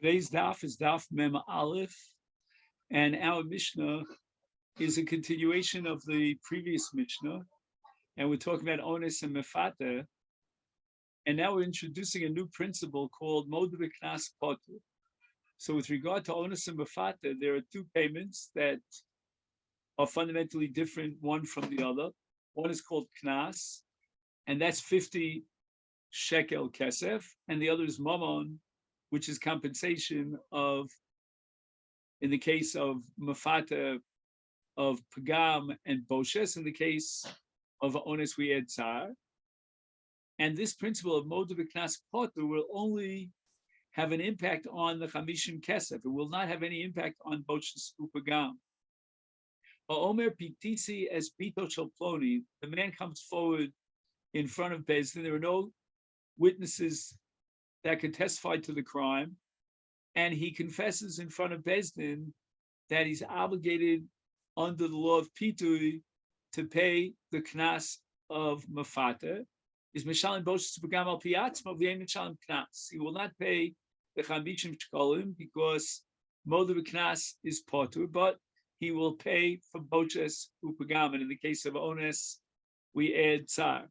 Today's daf is daf mem aleph, and our Mishnah is a continuation of the previous Mishnah, and we're talking about ones and mefata, and now we're introducing a new principle called mod v'knas poter. So with regard to ones and mefata, there are two payments that are fundamentally different one from the other. One is called knas, and that's 50 shekel kesef, and the other is mamon, which is compensation of, in the case of mafata, of pagam and boshes, in the case of ones we add tsar. And this principle of mod v'knas poter will only have an impact on the chamishim kesef. It will not have any impact on boshes upagam. Omer pitisi as bito shel ploni. The man comes forward in front of Bezdin. There are no witnesses that could testify to the crime, and he confesses in front of Bezdin that he's obligated under the law of Pitui to pay the knas of mafata. Is mishalim boshes pagam al piatzma v'yein mishalim knas. He will not pay the chamishim shkolim because mod v'knas is potur, but he will pay for boshes upagam. And in the case of ones, we add tsar.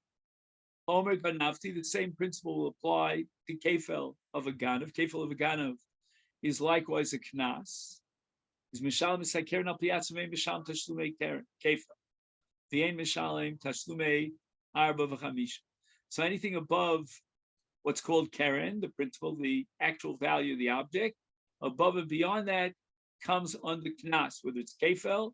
Omer Ganavti, the same principle will apply to kefel of a ganav. Kefel of a ganav is likewise a knas. Is mishalim misakeren al piatzim mishalim tashlumei kefel. V'yein mishalim tashlumei arba v'chamish. So anything above what's called keren, the principle, the actual value of the object, above and beyond that comes under knas, whether it's kefel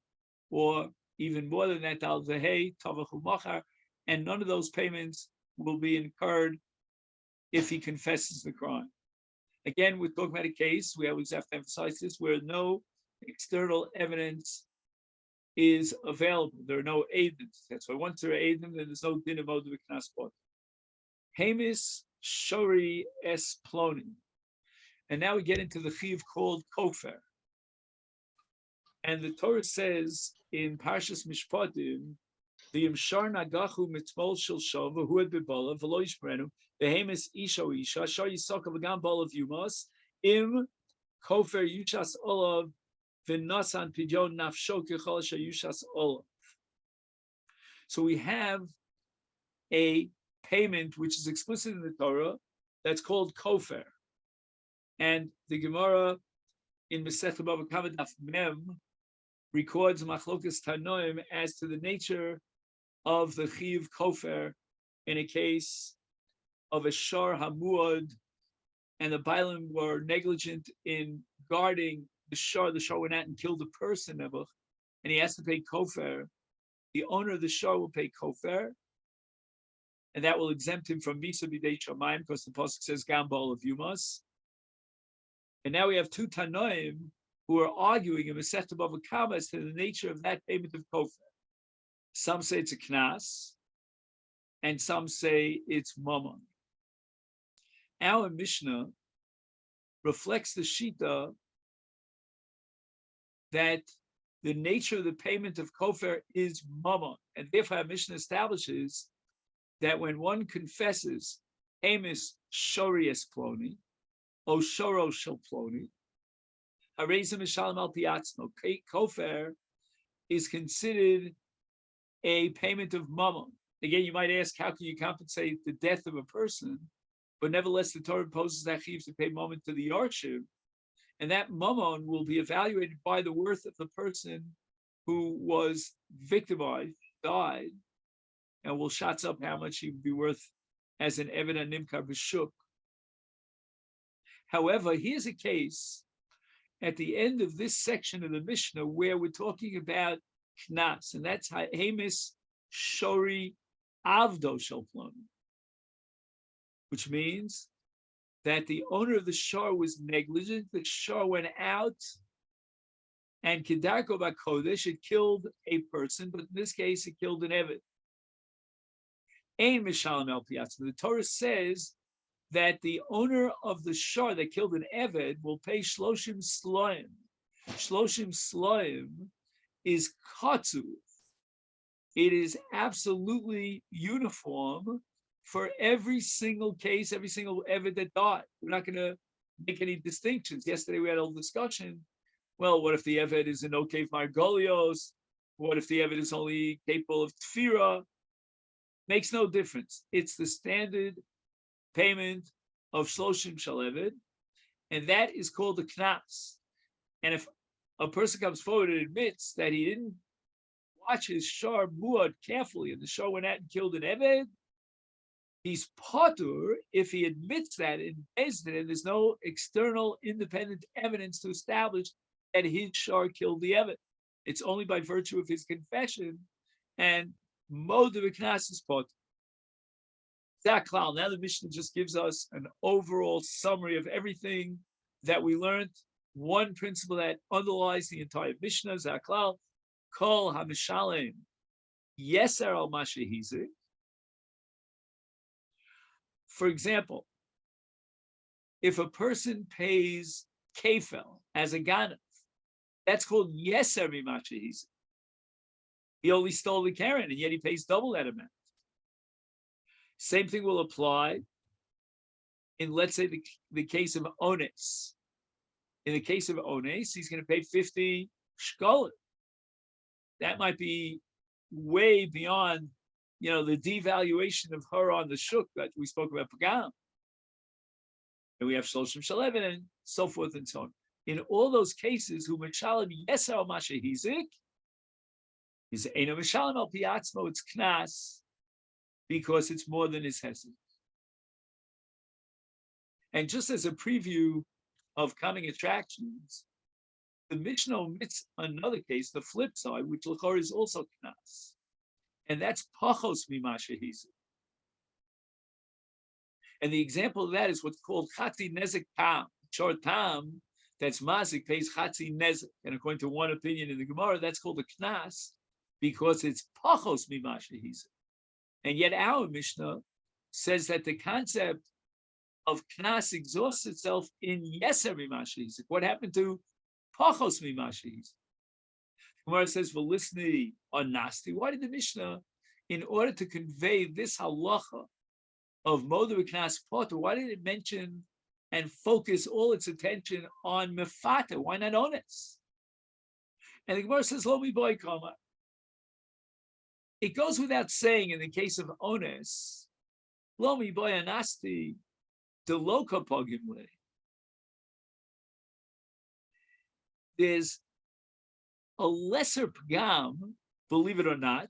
or even more than that, al v'hei tavachu machar, and none of those payments will be incurred if he confesses the crime. Again, we're talking about a case, we always have to emphasize this, where no external evidence is available. There are no agents. That's why once there are agents, then there's no din of mod v'knas poter. Hamis shori es ploni. And now we get into the chiv called kofer. And the Torah says in Parshas Mishpatim, the imshar nagachu mitmol shel shova who had bebola v'lo yishmerenu behemis isha isha shar yisaka v'gam bol of yumos im kofer yushas olav v'nasan pidyon nafsho kechol yushas olav. So we have a payment which is explicit in the Torah that's called kofer, and the Gemara in Masechet Bava Kama Daf Mem records machlokas tanoim as to the nature of the chiv kofer in a case of a shar hamuad, and the bailim were negligent in guarding the shar. The shar went out and killed a person, and he has to pay kofer. The owner of the shar will pay kofer, and that will exempt him from misa b'dei shamayim, because the pasuk says gambol of yumas. And now we have two tanoim who are arguing in Masechet Bava Kama as to the nature of that payment of kofer. Some say it's a knas, and some say it's mammon. Our Mishnah reflects the shita that the nature of the payment of kofer is mammon, and therefore our Mishnah establishes that when one confesses emis shorius ploni, o shoro shel ploni, harezim mishalim al piatzmo, kofer is considered a payment of mammon. Again, you might ask, how can you compensate the death of a person? But nevertheless, the Torah imposes that chiv to pay mammon to the yarship, and that mammon will be evaluated by the worth of the person who was victimized, died, and will shots up how much he would be worth as an eved nimkar b'shuk. However, here's a case at the end of this section of the Mishnah where we're talking about knas, and that's hamis shori avdo shel ploni, which means that the owner of the shar was negligent. The shar went out and kedarko b'kodesh, it killed a person, but in this case it killed an eved. Ein mishalim el piatzma. The Torah says that the owner of the shar that killed an eved will pay shloshim sloim. Shloshim sloim is katsuv. It is absolutely uniform for every single case, every single eved that died. We're not going to make any distinctions. Yesterday we had a whole discussion. Well, what if the Eved is an Okev Margolios? What if the Eved is only capable of Tfira? Makes no difference. It's the standard payment of Shloshim Shel Eved, and that is called the Knas. And if a person comes forward and admits that he didn't watch his Shar Muad carefully, and the Shar went out and killed an Eved, he's patur if he admits that in Beis Din, and there's no external independent evidence to establish that his Shar killed the Eved. It's only by virtue of his confession, and Mod of Knas is patur. Now the Mishnah just gives us an overall summary of everything that we learned. One principle that underlies the entire Mishnah, Zaklal, Kol HaMishalem Yeser al Mashehizik. For example, if a person pays kefel as a ganav, that's called Yeser Mashehizik. He only stole the keren, and yet he pays double that amount. Same thing will apply in, let's say, the case of ones. In the case of ones, he's going to pay 50 shkolim. That might be way beyond, the devaluation of her on the shuk that we spoke about pagam. And we have shloshim shel Eved and so forth and so on. In all those cases, who mishalem yeser al mashehizik is eino mishalem al piatzmo, it's knas, because it's more than his hesed. And just as a preview of coming attractions, the Mishnah omits another case, the flip side, which l'chor is also knas, and that's pachos mimashehizik. And the example of that is what's called chatzi nezek tam. Short tam, that's mazik, pays chatzi nezek, and according to one opinion in the Gemara, that's called a knas because it's pachos mimashehizik. And yet our Mishnah says that the concept of knas exhausts itself in yeser mimashehizik. What happened to pachos mimashehizik? Gemara says, "V'lisni on nasti." Why did the Mishnah, in order to convey this halacha of moder knas potter, why did it mention and focus all its attention on mefata? Why not ones? And the Gemara says, "Lo mi boy kama." It goes without saying in the case of ones, "Lo mi boy anasti de loka pogimle." There's a lesser pagam, believe it or not,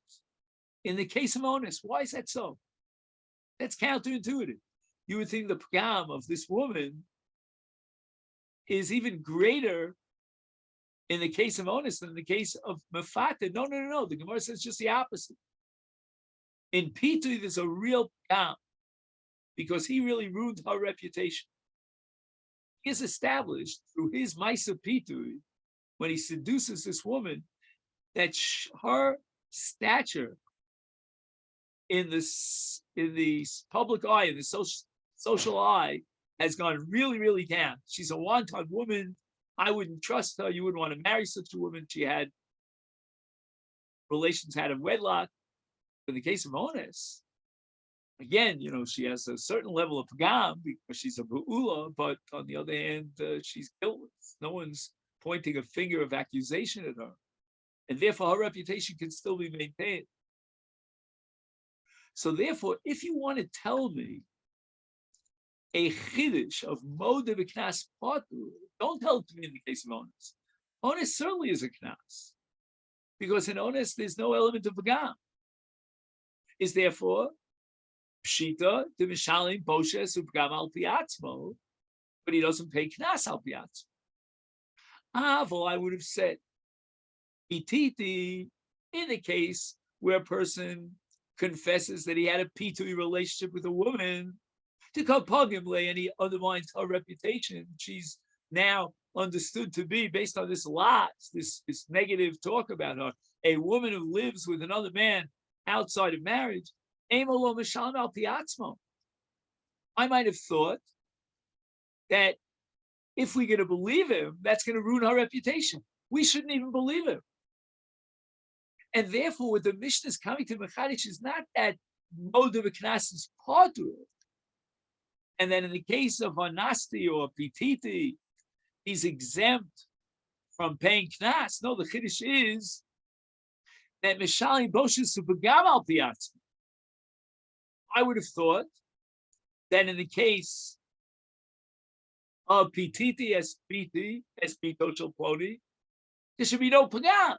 in the case of ones. Why is that so? That's counterintuitive. You would think the pagam of this woman is even greater in the case of ones than in the case of mefata. No. The Gemara says just the opposite. In Pitui, there's a real pagam because he really ruined her reputation. He is established through his Maisa Pitui, when he seduces this woman, that her stature in the public eye, in the social eye, has gone really, really down. She's a wanton woman. I wouldn't trust her. You wouldn't want to marry such a woman. She had relations out of wedlock. In the case of ones, again, she has a certain level of pagam because she's a bu'ula, but on the other hand, she's guiltless. No one's pointing a finger of accusation at her, and therefore her reputation can still be maintained. So therefore, if you want to tell me a chiddush of moder v'knas patu, don't tell it to me in the case of ones. Ones certainly is a knas, because in ones there's no element of pagam. Is therefore pshita to mishalim boshes upgam al piatzmo, but he doesn't pay knas al piatzmo. Well, I would have said ititi in the case where a person confesses that he had a pitui relationship with a woman to kapagimle, and he undermines her reputation. She's now understood to be, based on this this negative talk about her, a woman who lives with another man outside of marriage. I might have thought that if we're going to believe him, that's going to ruin our reputation. We shouldn't even believe him. And therefore, what the Mishnah is coming to Mechadish is not that moder v'knas is potter. And then in the case of Anasti or Pititi, he's exempt from paying knas. No, the chiddush is that Mishalim Boshes Subagam al Piatz. I would have thought that in the case of Pititi as Piti, as Pitochel Ploni, there should be no Pagam.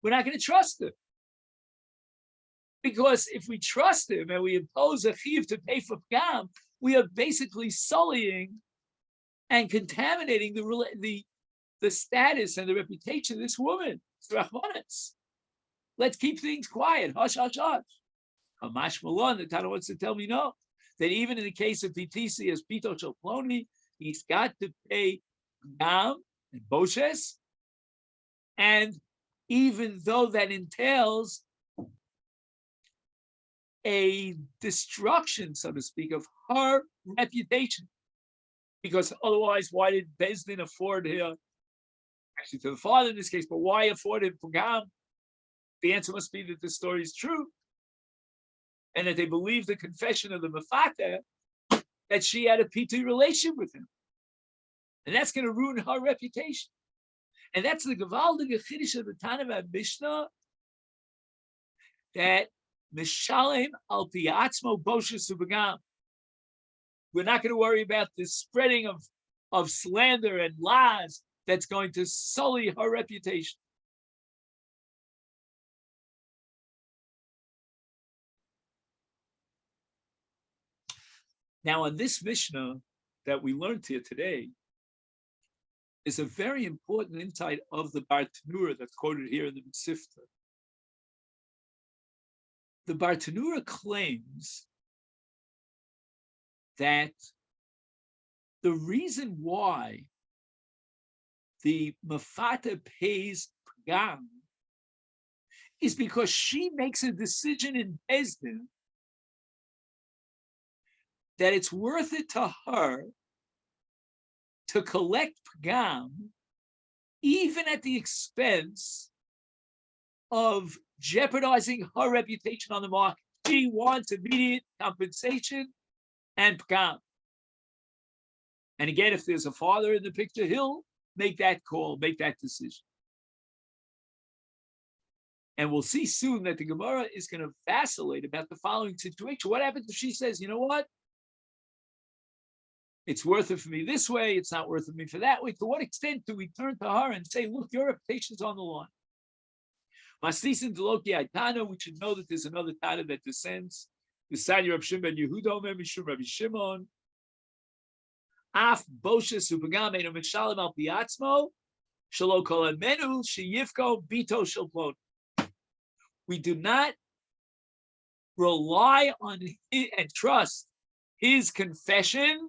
We're not going to trust him. Because if we trust him and we impose a chiv to pay for Pagam, we are basically sullying and contaminating the status and the reputation of this woman. Let's keep things quiet. Hush, hush, hush. Hamash Malon, the Tana wants to tell me no. That even in the case of PTC as Pito Shalploni, he's got to pay Gam and Boshes. And even though that entails a destruction, so to speak, of her reputation. Because otherwise, why did Bezdin afford her, actually to the father in this case, but why afford him Pagam? The answer must be that the story is true. And that they believe the confession of the Mefata that she had a PT relationship with him. And that's going to ruin her reputation. And that's the Gavaldige Chiddush of the Tana Mishnah, that Mishalem al Piatzmo Boshes Subagam. We're not going to worry about the spreading of slander and lies that's going to sully her reputation. Now, on this Mishnah that we learned here today, is a very important insight of the Bartanura that's quoted here in the Masechet. The Bartanura claims that the reason why the Mefata pays Pagam is because she makes a decision in Bezdin that it's worth it to her to collect Pagam even at the expense of jeopardizing her reputation on the market. She wants immediate compensation and Pagam. And again, if there's a father in the picture, he'll make that call, make that decision. And we'll see soon that the Gemara is going to vacillate about the following situation. What happens if she says, you know what? It's worth it for me this way. It's not worth it for me for that way. To what extent do we turn to her and say, look, your reputation's on the line? Maslisin Deloki Aitana, we should know that there's another Tana that descends. The Sanya Rab Shimon ben Yehuda Omer Mishum Rabbi Shimon. Af Boshes Upagam Eno Mishalem Al Piatzmo Shalo Kol Amenu Sheyifko Bito Shalplon. We do not rely on and trust his confession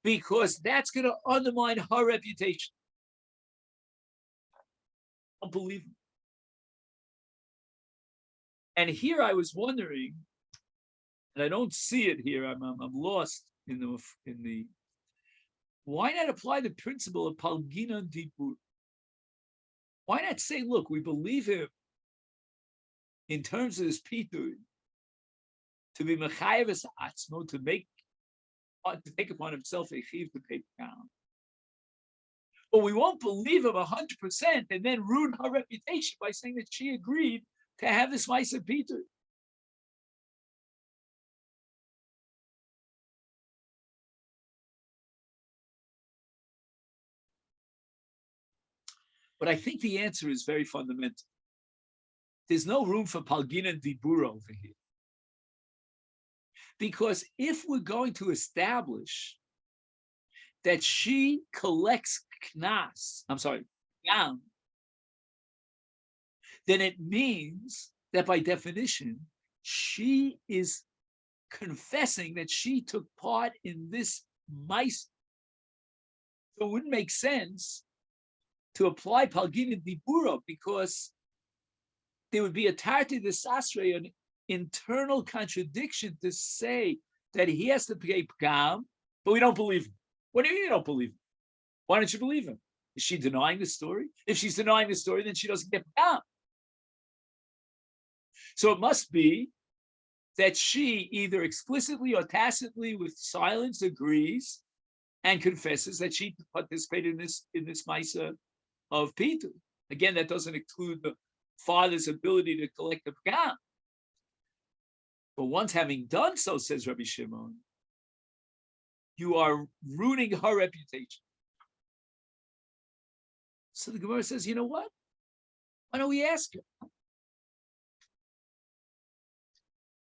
because that's going to undermine her reputation. Unbelievable. And here I was wondering, and I don't see it here. I'm lost in the. Why not apply the principle of Palginan Dibur? Why not say, look, we believe him in terms of his pitur to be mechayeves atzmo, to take upon himself a chiv to pay down. But we won't believe him 100% and then ruin her reputation by saying that she agreed to have this Maisa Peter. But I think the answer is very fundamental. There's no room for Palgin and Dibur over here. Because if we're going to establish that she collects knas, yam, then it means that by definition, she is confessing that she took part in this mice. So it wouldn't make sense to apply Palgin and Dibura because there would be a tarti de sasre, an internal contradiction to say that he has to pay Pagam, but we don't believe him. What do you mean you don't believe him? Why don't you believe him? Is she denying the story? If she's denying the story, then she doesn't get Pagam. So it must be that she either explicitly or tacitly with silence agrees and confesses that she participated in this Maisa of Pitu. Again, that doesn't include the father's ability to collect the pagam. But once having done so, says Rabbi Shimon, you are ruining her reputation. So the Gemara says, you know what? Why don't we ask her?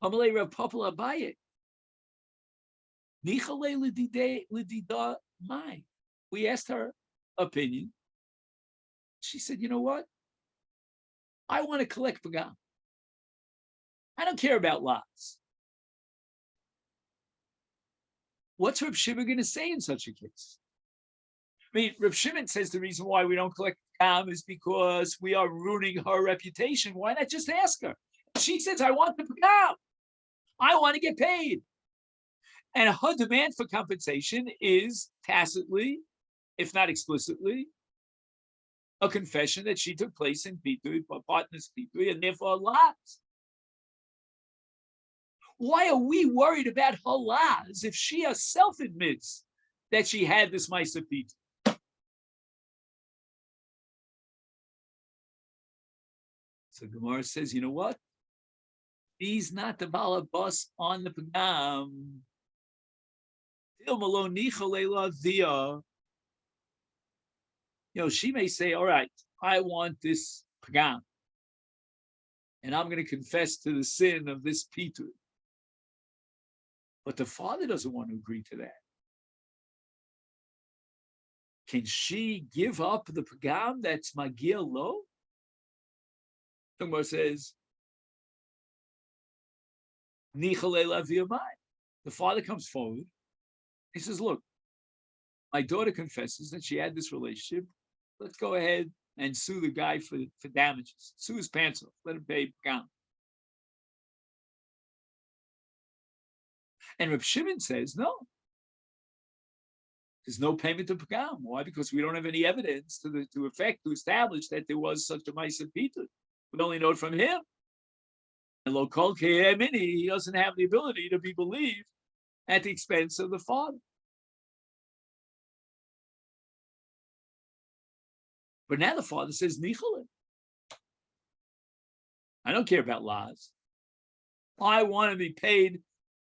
Amalei Rav Papa Abaye. We asked her opinion. She said, you know what? I want to collect pagam. I don't care about lots. What's Reb Shimon going to say in such a case? I mean, Reb Shimon says the reason why we don't collect pagam is because we are ruining her reputation. Why not just ask her? She says, I want the pagam. I want to get paid. And her demand for compensation is tacitly, if not explicitly, a confession that she took place in Pitui, partner's Pitui, and therefore lots. Why are we worried about her lies if she herself admits that she had this Maisa Pitui? So Gemara says, you know what? He's not the balabas on the pagam. She may say, all right, I want this pagam, and I'm going to confess to the sin of this Pitu. But the father doesn't want to agree to that. Can she give up the pagam that's Magia Lo? Gemara says, the father comes forward. He says, look, my daughter confesses that she had this relationship. Let's go ahead and sue the guy for damages. Sue his pants off. Let him pay pagam. And Reb Shimon says, no. There's no payment of pagam. Why? Because we don't have any evidence to establish that there was such a Maisa Pitu. We only know it from him. And Lokol Ke'emini, he doesn't have the ability to be believed at the expense of the father. But now the father says, Nicholas, I don't care about laws. I want to be paid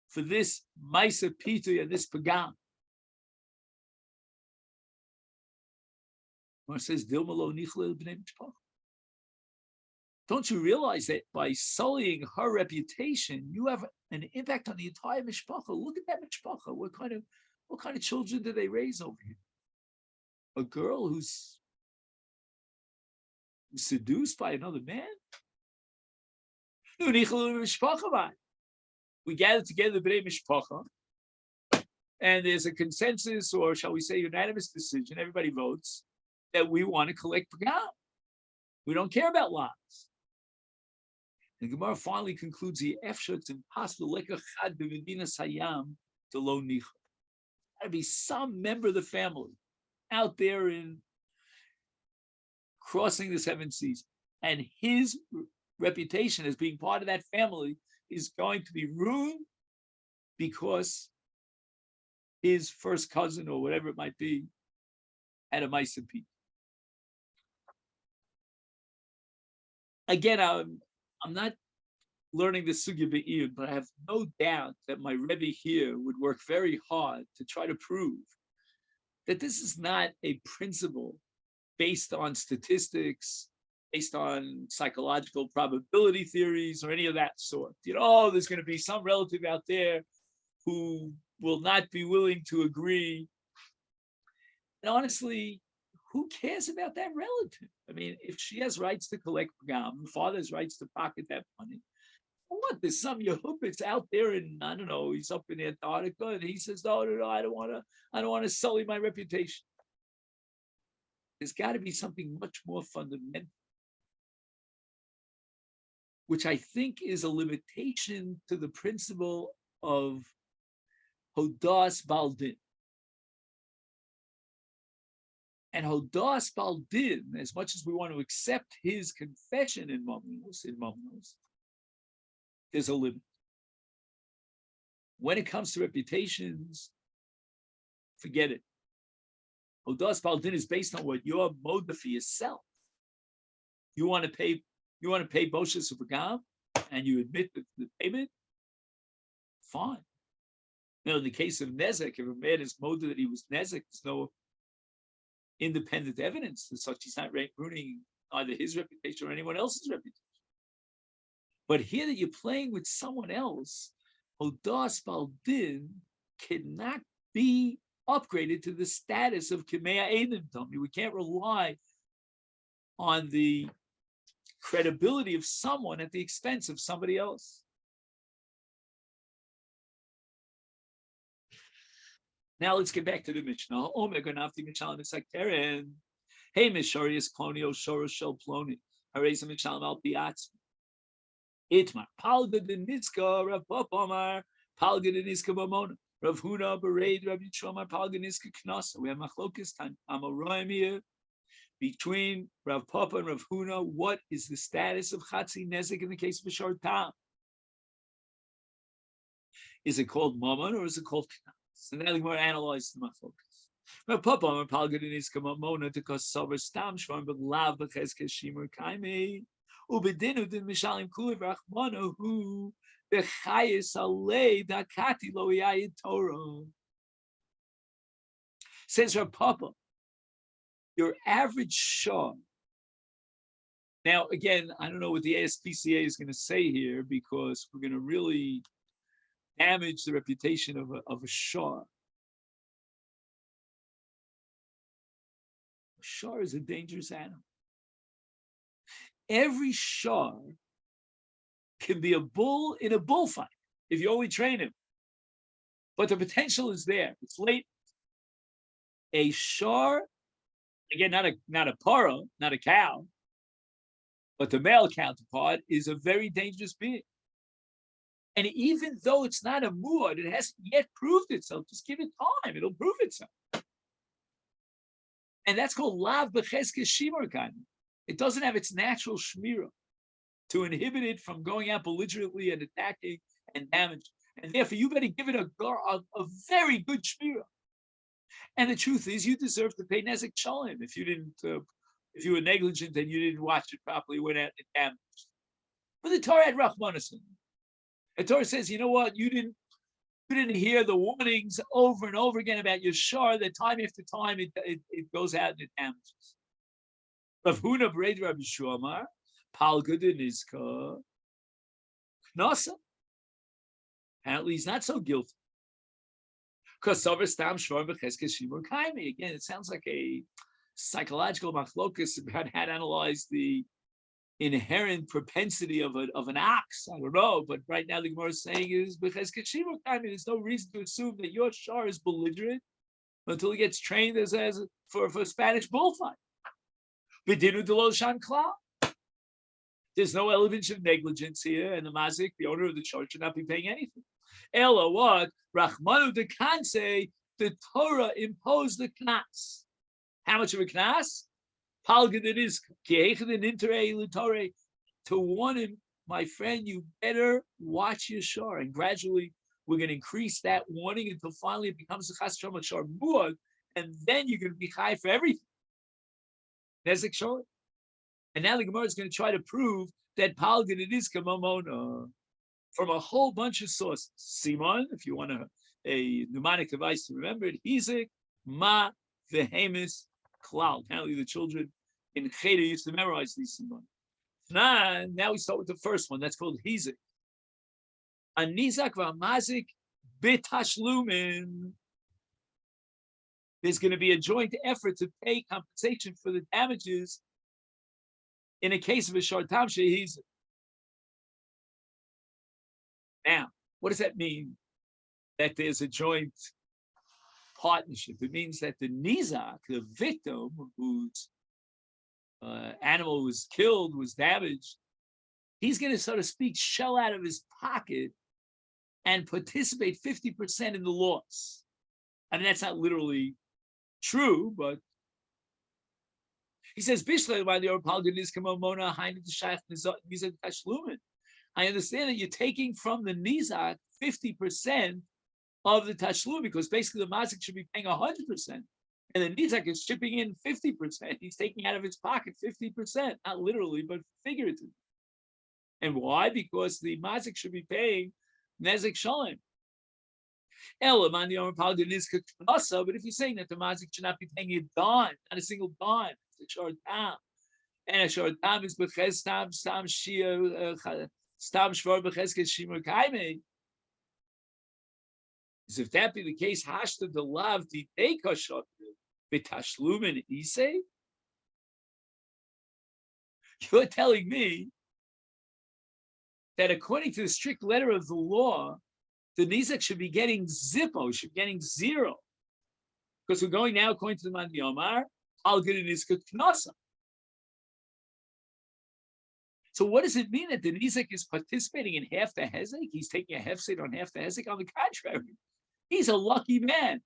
for this Maisa Pitu and this pagam. It says, Dilmalo Nicholas b'nei mishpacha. Don't you realize that by sullying her reputation, you have an impact on the entire mishpacha? Look at that mishpacha. What kind of children do they raise over here? A girl who's seduced by another man? We gather together b'nei mishpacha, and there's a consensus, or shall we say unanimous decision, everybody votes, that we want to collect pagam. We don't care about lots. And Gemara finally concludes the efshar, it's impossible lekachad b'medina sayam to lo nicha. Got to be some member of the family out there in crossing the seven seas, and his reputation as being part of that family is going to be ruined because his first cousin or whatever it might be had a Maisa Pitu. Again, I'm not learning the sugya be'iyun, but I have no doubt that my Rebbe here would work very hard to try to prove that this is not a principle based on statistics, based on psychological probability theories or any of that sort. There's going to be some relative out there who will not be willing to agree. And honestly, who cares about that relative? I mean, if she has rights to collect pagam, the father has rights to pocket that money. What? There's some Yehupitz out there, and I don't know, he's up in Antarctica, and he says, no, I don't want to sully my reputation. There's got to be something much more fundamental, which I think is a limitation to the principle of Hodas Baldin. And Hodas Baldin, as much as we want to accept his confession in Mamnos, there's a limit. When it comes to reputations, forget it. Hodas Baldin is based on what your moda for yourself. You want to pay Boshes Upagam, and you admit the payment, fine. Now, in the case of Nezek, if a man is moda that he was Nezek, there's no independent evidence as such. He's not ruining either his reputation or anyone else's reputation. But here that you're playing with someone else, Hodas Baldin cannot be upgraded to the status of Kimea Eidim Tomi. We can't rely on the credibility of someone at the expense of somebody else. Now let's get back to the Mishnah. Omega Nafti Mishalim Sakeren. Hey, Misharius Plonio Shoro Shel Ploni. Hareza Mishalim Al Piatz. Itmar. Palga de Niska, Rav Popomar, Palga de Niska Bamona. Rav Huna Bereid, Rav Yitzchomar, Palga Niska Knasa. We have Machlokas Amaroim here between Rav Papa and Rav Huna. What is the status of Chatzi Nezek in the case of a short time? Is it called Mammon or is it called Knas? So now we're analyzing the Machlokas. Rav Papa Amar Palga de Niska Mamona to cause Savar Stam Shvarm, but Lav Bechezke Shimur Kaimi. Ubedinu din Mishalim Kuliv Rachmano who Bechayis Alei Dakati Lo Yayid Torah. Says Rav Papa, your average Shah. Now, again, I don't know what the ASPCA is going to say here because we're going to really damage the reputation of a Shah. A Shah is a dangerous animal. Every Shah can be a bull in a bullfight if you only train him. But the potential is there. It's late. A Shah, again, not a para, not a cow, but the male counterpart is a very dangerous being. And even though it's not a muad, it hasn't yet proved itself. Just give it time; it'll prove itself. And that's called lav b'cheske shimur kind. It doesn't have its natural shmira to inhibit it from going out belligerently and attacking and damaging. And therefore, you better give it a very good shmira. And the truth is, you deserve to pay nezek shalom if you didn't, if you were negligent and you didn't watch it properly, went out and damaged. But the Torah had rachmanis. The Torah says, you know what? You didn't hear the warnings over and over again about your shar. That time after time it goes out and it damages. Rav Huna Bereid Rabbi Shuamar, Palga de Nizka, Knasa. Apparently, he's not so guilty. Because Again, it sounds like a psychological machlokus about how to analyze the inherent propensity of an ox. I don't know, but right now the Gemara is saying is there's no reason to assume that your shar is belligerent until he gets trained for a Spanish bullfight. There's no element of negligence here, and the mazik, the owner of the shar, should not be paying anything. Ella what? Rachmanu de Kanse, the Torah imposed the knas. How much of a knas? Palga de Nizka. To warn him, my friend, you better watch your shar. And gradually, we're going to increase that warning until finally it becomes a chas shama shar muad, and then you're going to be high for everything. Nezek shor. And now the Gemara is going to try to prove that Palga de Nizka mamona from a whole bunch of sources. Simon, if you want a mnemonic device to remember it, Hizik, Ma, Vehemis, Klal. Apparently the children in Cheder used to memorize these Simon. Now we start with the first one. That's called Hizik. Anizak v'amazik bitashlumin. There's going to be a joint effort to pay compensation for the damages in a case of a short tam shehizik. Now, what does that mean? That there's a joint partnership. It means that the nizak, the victim whose animal was killed, was damaged, he's going to, so to speak, shell out of his pocket and participate 50% in the loss. I mean, that's not literally true, but he says, I understand that you're taking from the nizak 50% of the tashlum, because basically the mazik should be paying 100%. And the nizak is chipping in 50%. He's taking out of his pocket 50%, not literally, but figuratively. And why? Because the mazik should be paying nezek shalom. But if you're saying that the mazik should not be paying a dime, not a single dime, it's a short time, and a short time is beches stam shia stam shvar beches shimur kaime. So if that be the case, hashta the lav di dekashot b'tashlumin isay. You're telling me that according to the strict letter of the law, the nizak should be getting zippo, should be getting zero, because we're going now according to the Mandi Omar, I'll get an iska knasa. So what does it mean that the nizak is participating in half the hezek? He's taking a hefset on half the hezek. On the contrary, he's a lucky man.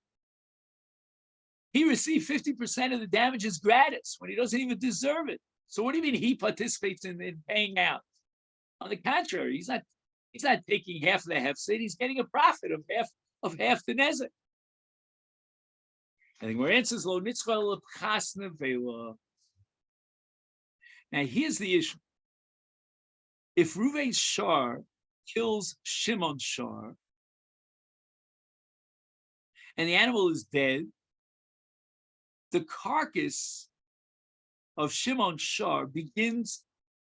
He received 50% of the damages gratis when he doesn't even deserve it. So what do you mean he participates in paying out? On the contrary, he's not taking half of the hefset. He's getting a profit of half the nezek. I think where answers lo nitzchal l'chasna vela. Now here's the issue. If Reuven Shar kills Shimon Shar, and the animal is dead, the carcass of Shimon Shar begins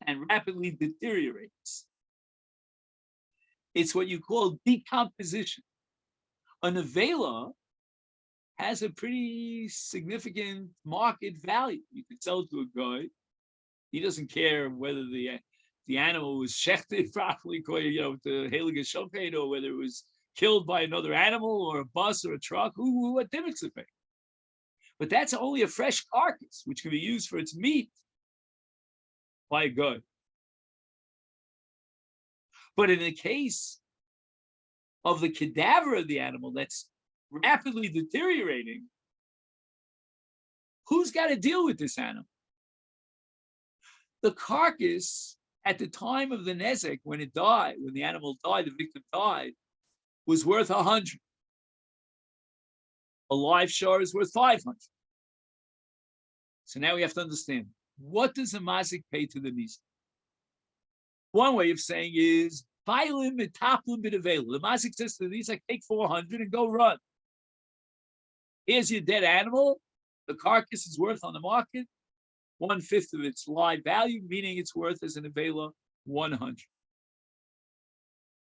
and rapidly deteriorates. It's what you call decomposition. A nevela has a pretty significant market value. You could sell it to a guy. He doesn't care whether the animal was shechted properly, the Heilige Shochet, or whether it was killed by another animal or a bus or a truck. What difference it makes? But that's only a fresh carcass, which can be used for its meat by a guy. But in the case of the cadaver of the animal that's rapidly deteriorating, who's got to deal with this animal? The carcass at the time of the nezek, when it died, when the animal died, the victim died, was worth 100. A live shar is worth 500. So now we have to understand, what does the mazik pay to the nizak? One way of saying is, bailim mitaplim b'devela. The mazik says to the nizak, take 400 and go run. Here's your dead animal. The carcass is worth on the market 1/5 of its live value, meaning it's worth as an avela 100.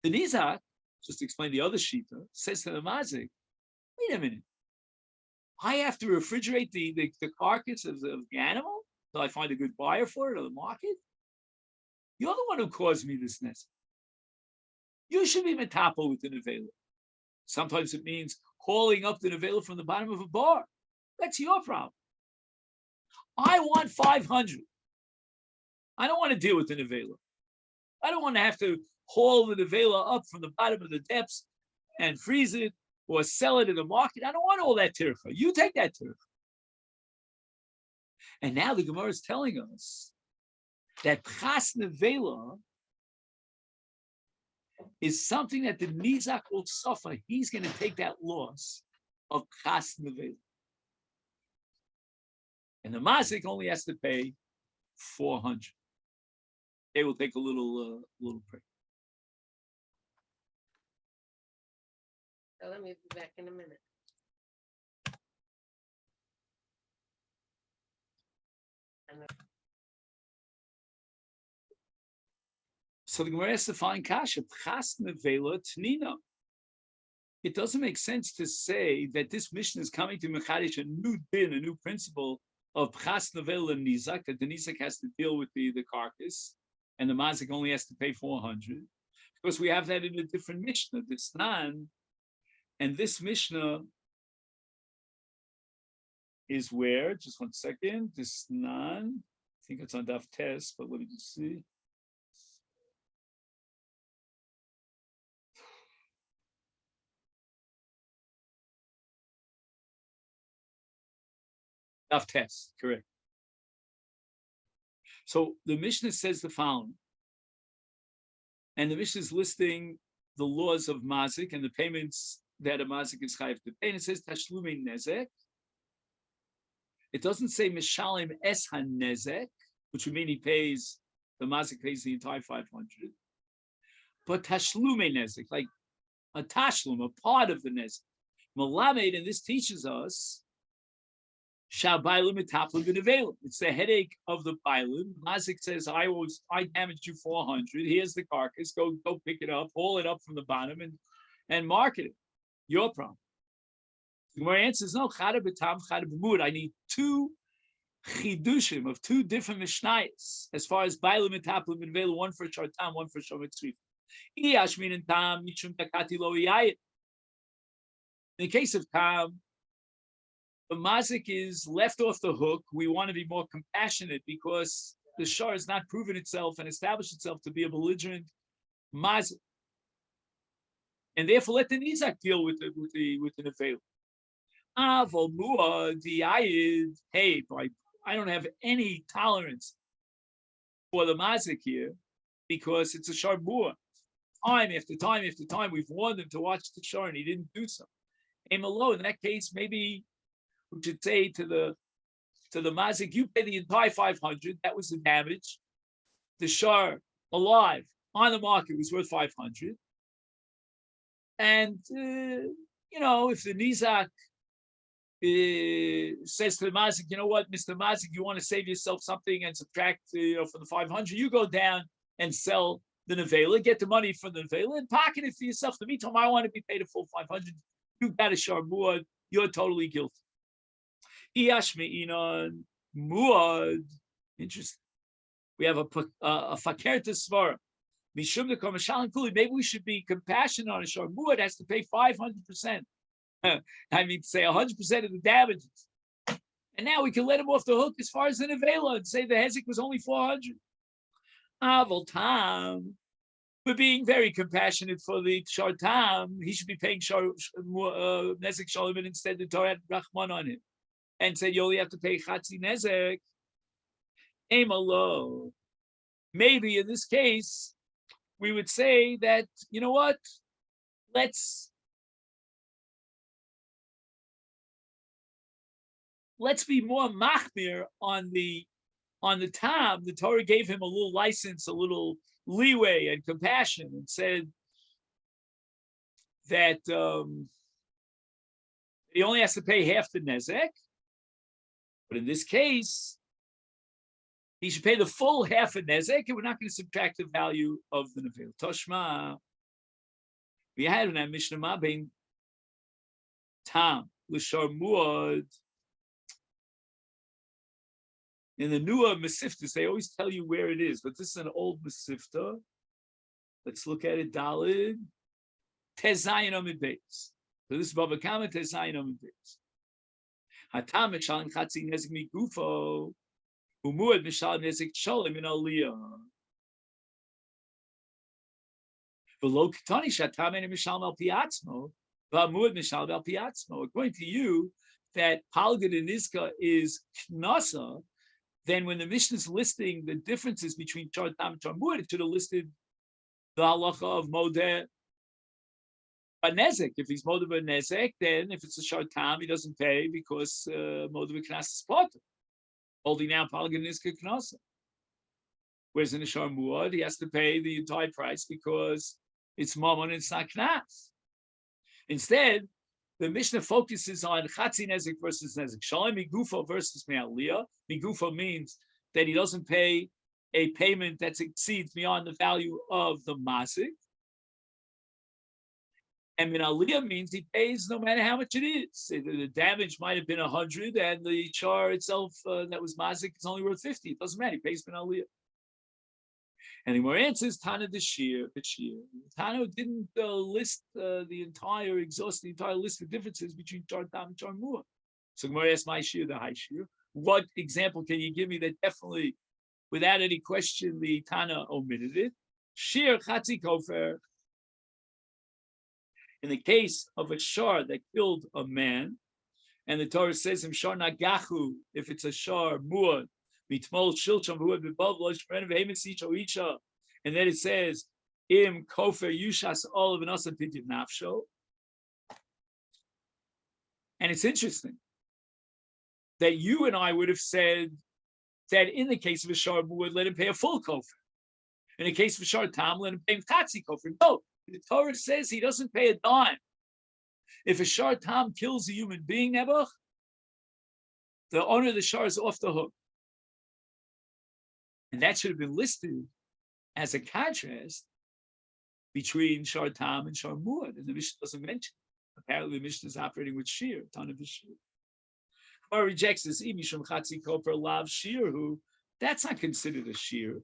The nizak, just to explain the other shita, says to the mazik, wait a minute. I have to refrigerate the carcass of the animal till I find a good buyer for it on the market? You're the one who caused me this nest. You should be metapo with the nevela. Sometimes it means calling up the nevela from the bottom of a bar. That's your problem. I want 500. I don't want to deal with the nevela. I don't want to have to haul the nevela up from the bottom of the depths and freeze it or sell it in the market. I don't want all that tircha. You take that tircha. And now the Gemara is telling us that pchas nevela is something that the nizak will suffer. He's going to take that loss of pchas nevela. And the mazik only has to pay 400. They will take a little break. So let me be back in a minute. So the Gemara has to find kasha. Pchas nevela tnina. It doesn't make sense to say that this mission is coming to mechadish a new din, a new principle of pchas nevela and nizak, that the nizak has to deal with the carcass, and the mazik only has to pay 400, because we have that in a different mishnah, this nan, and this mishnah is where? Just 1 second. This nan, I think it's on Daf Tes, but let me just see. Daf Tes, correct. So the Mishnah says the following, and the Mishnah is listing the laws of mazik and the payments that a mazik is chayiv to pay. And it says tashlume nezek. It doesn't say mishalim es hanezek, which would mean the mazik pays the entire 500. But tashlume nezek, like a tashlum, a part of the nezek. Malamed, and this teaches us, it's the headache of the bailim. Mazik says, I damaged you 400. Here's the carcass. Go pick it up, haul it up from the bottom, and market it. Your problem. The Gemara answers, no, chada b'tam, chada b'mud. I need two chidushim of two different mishnayos as far as bailim and taplim and velu, one for short tam, one for short tzrif. In the case of tam, the mazik is left off the hook. We want to be more compassionate because the shor has not proven itself and established itself to be a belligerent mazik, and therefore let the nizak deal with the nevel. Hey, I don't have any tolerance for the mazik here because it's a shor bua. Time after time after time, we've warned him to watch the shor, and he didn't do so. In that case, maybe we should say to the mazik, you pay the entire 500. That was the damage. The shor alive on the market was worth 500. And if the nizak says to the mazik, you know what, Mr. Mazik, you want to save yourself something and subtract from the 500, you go down and sell the nevela, get the money from the nevela, and pocket it for yourself. The meantime, I want to be paid a full 500. You've got a shor muad. You're totally guilty. Iyashme'inon muad. Interesting. We have a fakir to svara. Mishum de komashal kuli. Maybe we should be compassionate on a shor muad. Has to pay 500%. I mean, say 100% of the damages. And now we can let him off the hook as far as the nevela and say the hezek was only 400. Aval tam. We're being very compassionate for the shor tam. He should be paying nezek shalom, and instead the Torah had Rahman on him and said you only have to pay chatzi nezek. Aim Allah. Maybe in this case, we would say that, you know what? Let's be more machmir on the tam. The Torah gave him a little license, a little leeway and compassion, and said that he only has to pay half the nezek. But in this case, he should pay the full half of nezek, and we're not going to subtract the value of the nevel. Toshma, we had in that Mishnah Mabin tam l'shor muad. In the newer Masiftas, they always tell you where it is, but this is an old Masifta. Let's look at it. Dalid Tezayin Amid Beis. So this is Baba Kama Tezayin Amid Beis. Hatam Mishalim Chatzi Nezik Migufo Umuad Mishalim Nezik Sholem in Aliyah. V'lo Ketani Shatam and Mishalim Al Piatzmo V'Amuad Mishalim Al Piatzmo. According to you, that Palgad and Nizka is Knasa. Then when the Mishnah is listing the differences between shor tam and shor muad, it should have listed the halacha of modeh b'nezek. If he's modeh b'nezek, then if it's a shor tam, he doesn't pay because modeh b'knas is potter. Holding now palgan nizka knasa. Whereas in a shor muad, he has to pay the entire price because it's mammon and it's not knas. Instead, the Mishnah focuses on chatzi nezek versus nezek. Shalom migufo versus me'aliyah. Migufo means that he doesn't pay a payment that exceeds beyond the value of the mazik. And me'aliyah means he pays no matter how much it is. The damage might have been 100, and the shor itself that was mazik is only worth 50. It doesn't matter. He pays me'aliyah. And the more answers Tana the Shir. Tana didn't exhaust the entire list of differences between shor tam and shor muad. So Gemara asks my Shir, the high Shir. What example can you give me that definitely, without any question, the Tana omitted it? Shir chatzi kofer. In the case of a shor that killed a man, and the Torah says him shor nagachu, if it's a shor muad, and then it says Im kofer yushas olav v'nasa pidyon nafsho. And it's interesting that you and I would have said that in the case of a shar would let him pay a full kofer. In the case of a shar tam, let him pay chatzi kofer. No, the Torah says he doesn't pay a dime. If a shar tam kills a human being, Nebuch, the owner of the shar is off the hook. And that should have been listed as a contrast between shar tam and shar muad. And the Mishnah doesn't mention it. Apparently, the Mishnah is operating with shear, a ton of the shear. Or rejects this imishum chatzi kofer lav shear, who that's not considered a shear.